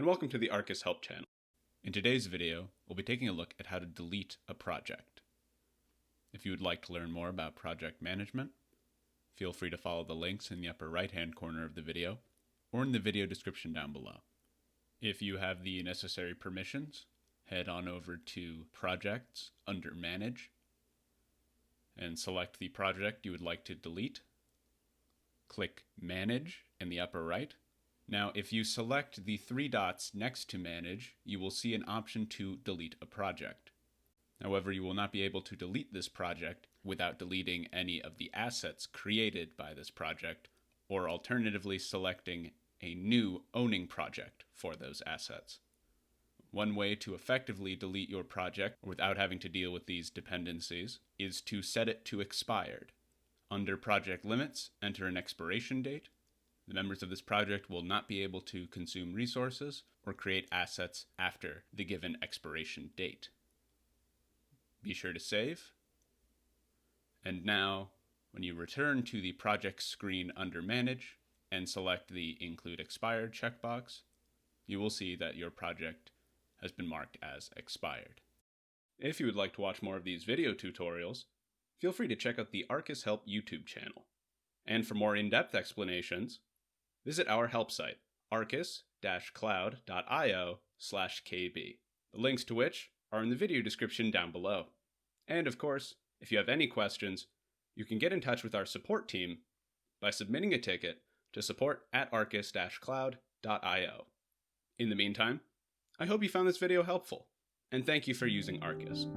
welcome to the Arcus Help channel. In today's video, we'll be taking a look at how to delete a project. If you would like to learn more about project management, feel free to follow the links in the upper right-hand corner of the video or in the video description down below. If you have the necessary permissions, head on over to Projects under Manage and select the project you would like to delete. Click Manage in the upper right. Now, if you select the three dots next to Manage, you will see an option to delete a project. However, you will not be able to delete this project without deleting any of the assets created by this project, or alternatively selecting a new owning project for those assets. One way to effectively delete your project without having to deal with these dependencies is to set it to expired. Under Project Limits, enter an expiration date. The members of this project will not be able to consume resources or create assets after the given expiration date. Be sure to save. And now, when you return to the project screen under Manage and select the Include Expired checkbox, you will see that your project has been marked as expired. If you would like to watch more of these video tutorials, feel free to check out the Arcus Help YouTube channel. And for more in-depth explanations, visit our help site, arcus-cloud.io/kb, the links to which are in the video description down below. And of course, if you have any questions, you can get in touch with our support team by submitting a ticket to support@arcus-cloud.io. In the meantime, I hope you found this video helpful, and thank you for using Arcus.